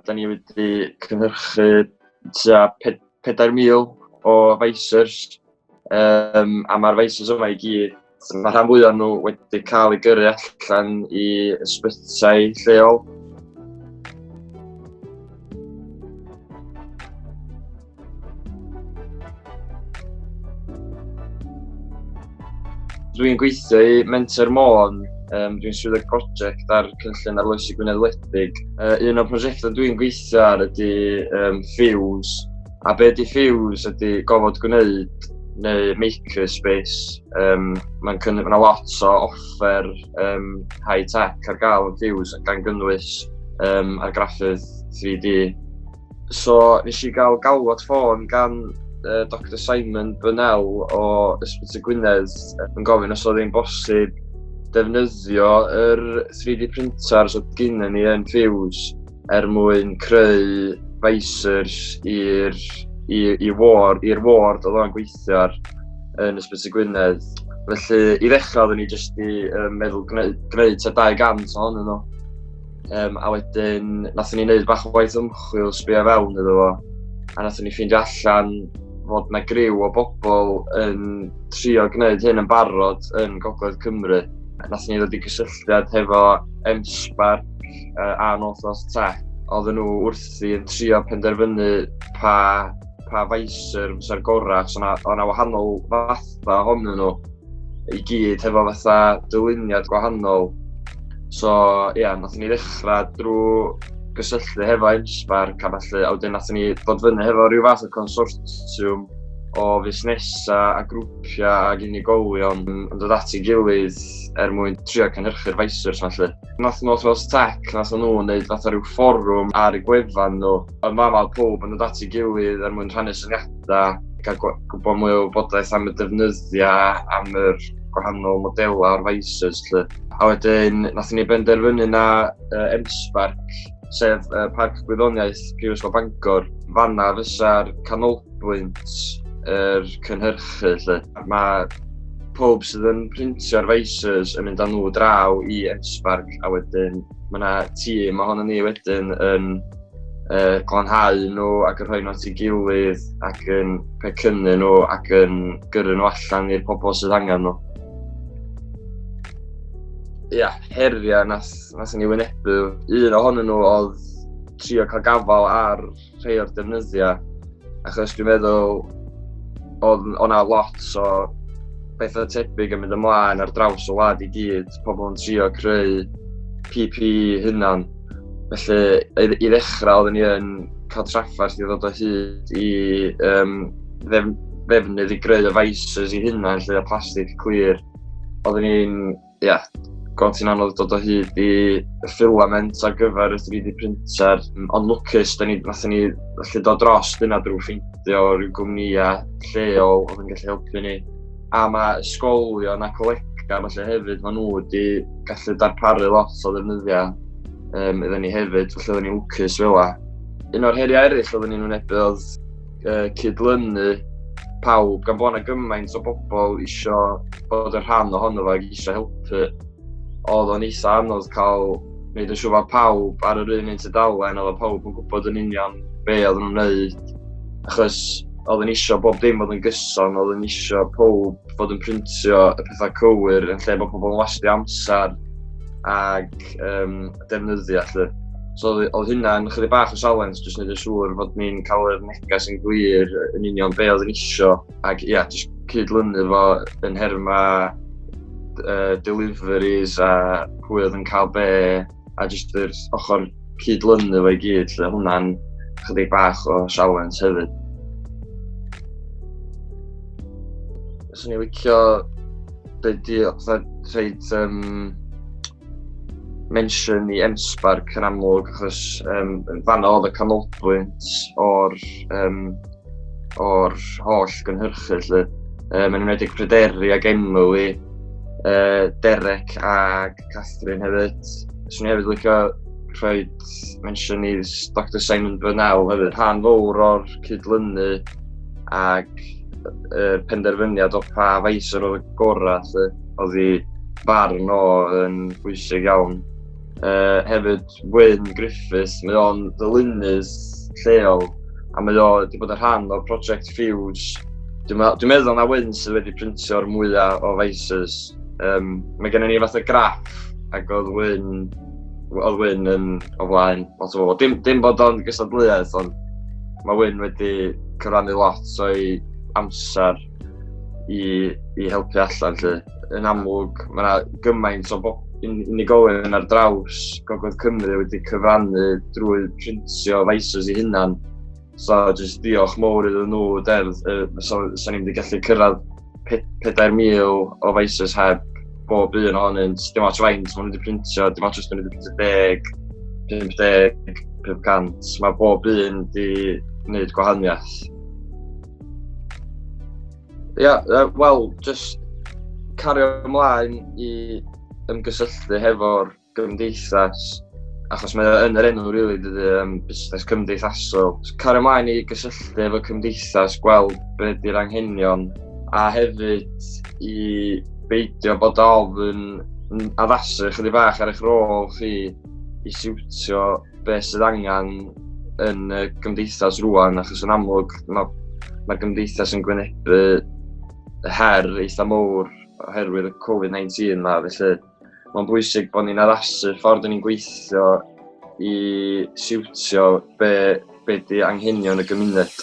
Da ni wedi cynhyrchu tua 4,000 o visors, a mae'r visors yma i gyd, mae rhan fwyaf nhw wedi cael ei gyrru allan i ysbytai lleol. Dwi'n gweithio i Menter Môn, dwi'n swyddog prosiect ar cynllun arloesi Gwynedd Wledig. Un o'r prosiectau dwi'n gweithio ar ydy Fuse, a be ydy Fuse ydy gofod gwneud neu makerspace. Mae yna lot o offer high-tech ar gael yn Fuse gan gynnwys argraffydd 3D. So nes I gael galwad ffôn gan Dr Simon Burnell o Ysbyty Gwynedd yn gofyn os oedd hi'n bosib defnyddio yr 3D printers oedd gynnon ni yn Fuse mwyn creu visors i'r ward oedd o'n gweithio ar yn Ysbyty Gwynedd. Felly I ddechrau oeddwn ni jyst I meddwl gwneud tua 200 ohonyn nhw. A wedyn nathon ni wneud bach o waith ymchwil sbio fewn iddo fo, a nathon ni ffeindio allan fod yna griw o bobl yn trio gwneud hyn yn barod yn Gogledd Cymru. Nathon ni ddod I gysylltiad hefo M-Sparc a Northwest Tech. Oedden nhw wrthi yn trio penderfynu pa visor fysa'r gorau, so o'na wahanol fatha ohonyn nhw I gyd hefo fatha dyluniad gwahanol. So nathon ni ddechrau drwy gysylltu hefo M-Sparc a felly, a wedyn nathon ni ddod fyny hefo rhyw fath o consortiwm o fusnesa a grwpia ag unigolion yn dod at ei gilydd mwyn trio cynhyrchu'r visors felly. Nath Northwest Tech, nathon nhw wneud fatha rhyw fforwm ar y gwefan nhw. Oedd mamal pob yn dod at ei gilydd mwyn rhannu syniadau, cael gwybod mwy o wybodaeth am y defnyddiau, am yr gwahanol modelau o'r visors. A wedyn nathon ni benderfynu na M-Sparc, sef Parc Gwyddoniaeth Prifysgol Bangor. Fanna fysa'r canolbwynt yr cynhyrchu. Mae pob sydd yn printio'r visors yn mynd â nhw draw I M-Sparc, a wedyn mae yna tîm ohonon ni wedyn yn glanhau nhw ac yn rhoi nhw at ei gilydd ac yn pecynnu nhw ac yn gyrru nhw allan i'r pobl sydd angen nhw. Heriau nathon ni wynebu. Un ohonyn nhw oedd trio cael gafal ar rhai o'r defnyddiau, achos dwi'n meddwl o'na lot o bethau tebyg yn mynd ymlaen ar draws y wlad I gyd, pobl yn trio creu PP hunan. Felly I ddechrau oeddwn ni yn cael trafferth I ddod o hyd I ddefnydd I greu y visors I hunan, lle o plastig clir. Oeddwn ni'n, gont i'n anodd dod o hyd I filament ar gyfer y 3D printer. Ond lwcus, nathon ni gallu dod dros dyna drwy ffeindio rhyw gwmnïau lleol oedd yn gallu helpu ni. A mae ysgolion a colega felly hefyd, maen nhw wedi gallu darparu lot o ddefnyddiau iddyn ni hefyd, felly oedden ni'n lwcus fel la. Un o'r heriau eraill oedden ni'n wynebu oedd cydlynu pawb, gan bod yna gymaint o bobl isio bod yn rhan ohono fo ac isio helpu. Oedd o'n eitha anodd cael gwneud yn siŵr fod pawb ar yr un tudalen, oedd pawb yn gwybod yn union be oedd nhw'n wneud. Achos oedd yn isio bob dim fod yn gyson, oedd yn isio pawb fod yn printio y pethau cywir yn lle bod pobl yn wastio amser ag defnyddio. So oedd hynna'n chydig bach o salens, jyst wneud yn siŵr fod ni'n cael yr neges yn glir yn union be oedd yn isio. Ag jyst cydlynu fo yn herma deliveries a pwy oedd yn cael be, a jyst yr ochr cydlynu fo I gyd. Hwnna'n chydig bach o salens hefyd. Swn i'n licio rhaid mention I M-Sparc yn amlwg, achos fanna oedd y canolbwynt o'r holl gynhyrchu. Mae'n enwedig Pryderi ag Emily, Derek a Catherine hefyd. Swn I hefyd licio rhoi mention I Dr Simon Burnell hefyd. Rhan fawr o'r cydlynu ag penderfyniad o pa visor oedd y gorau, oedd I barn o yn bwysig iawn. Hefyd Wyn Griffiths, mae o'n ddilynydd lleol a mae o wedi bod yn rhan o Project Fuse. Dwi'n meddwl na Wyn sydd wedi printio'r mwyaf o faces. Mae gennym ni fath o graff ac oedd Wyn yn o flaen lot o bobl. Dim bod o'n gystadleuaeth, ond mae Wyn wedi cyfrannu lot o'i amser i helpu allan. Yn amlwg, mae yna gymaint o unigolyn ar draws Gogledd Cymru wedi cyfrannu drwy printio faces i hunan. So, jyst diolch mowr iddyn nhw, so ni'n wedi gallu cyrraedd 4,000 o faces heb bob un ohonynt. Dim ots faint maen nhw wedi printio, dim ots os maen nhw wedi printio 10, 50, 500. Mae bob un wedi gwneud gwahaniaeth. Wel, jyst cario ymlaen i ymgysylltu hefo'r gymdeithas, achos mae yn yr enw rili dydy busnes cymdeithasol. Cario ymlaen i gysylltu efo cymdeithas, gweld beth ydy'r anghenion, a hefyd i beidio bod ofyn addasu chydig bach ar eich rôl chi i siwtio beth sydd angen yn y gymdeithas rwan, achos yn amlwg mae'r gymdeithas yn gwynebu her eitha mowr oherwydd y Covid-19 yma, felly mae'n bwysig bod ni'n addasu ffordd ni'n gweithio i siwtio be 'di anghenion y gymuned.